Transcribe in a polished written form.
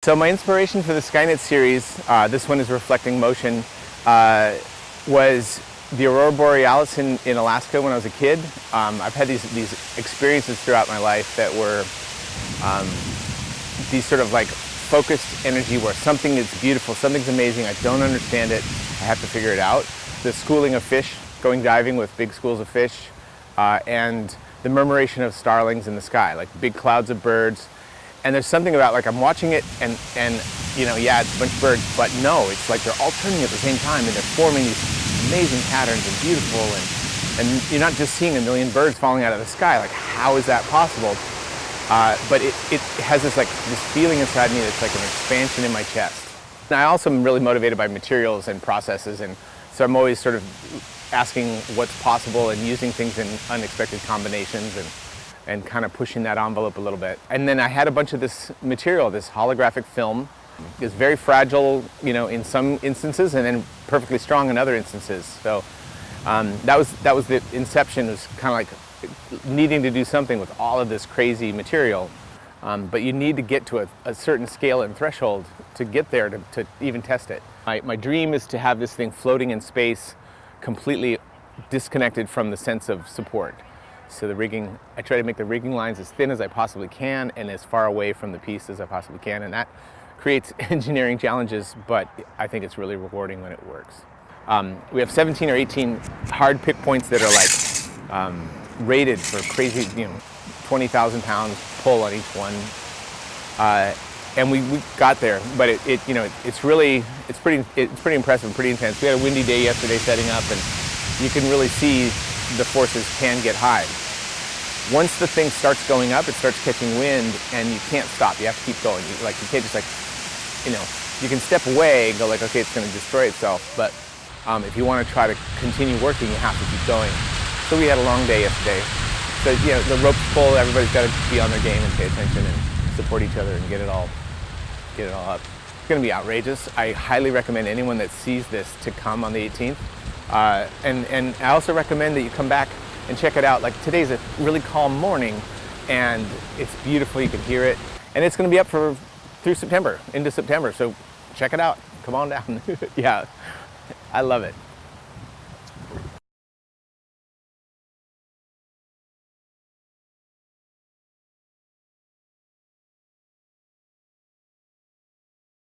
So my inspiration for the Skynet series, this one is reflecting motion, was the Aurora Borealis in Alaska when I was a kid. I've had these experiences throughout my life that were these sort of like focused energy where something is beautiful, something's amazing, I don't understand it, I have to figure it out. The schooling of fish, going diving with big schools of fish, and the murmuration of starlings in the sky, like big clouds of birds. And there's something about, like, I'm watching it and you know, yeah, it's a bunch of birds, but no, it's like they're all turning at the same time and they're forming these amazing patterns and beautiful, and you're not just seeing a million birds falling out of the sky. Like, how is that possible? But it has this feeling inside me that's like an expansion in my chest. And I also am really motivated by materials and processes, and so I'm always sort of asking what's possible and using things in unexpected combinations and kind of pushing that envelope a little bit. And then I had a bunch of this material, this holographic film. It's very fragile, you know, in some instances, and then perfectly strong in other instances. So that was the inception. It was kind of like needing to do something with all of this crazy material. But you need to get to a certain scale and threshold to get there to even test it. My dream is to have this thing floating in space, completely disconnected from the sense of support. So the rigging, I try to make the rigging lines as thin as I possibly can and as far away from the piece as I possibly can, and that creates engineering challenges, but I think it's really rewarding when it works. We have 17 or 18 hard pick points that are like rated for crazy, you know, 20,000 pounds pull on each one, and we got there. But it you know, it's pretty impressive, pretty intense. We had a windy day yesterday setting up, and you can really see the forces can get high. Once the thing starts going up, it starts catching wind, and you can't stop. You have to keep going. You can't just you know, you can step away and go like, okay, it's going to destroy itself. But if you want to try to continue working, you have to keep going. So we had a long day yesterday. So, you know, the ropes pull. Everybody's got to be on their game and pay attention and support each other and get it all up. It's going to be outrageous. I highly recommend anyone that sees this to come on the 18th. And I also recommend that you come back and check it out. Like, today's a really calm morning and it's beautiful, you can hear it. And it's going to be up through September, into September, so check it out. Come on down. Yeah, I love it.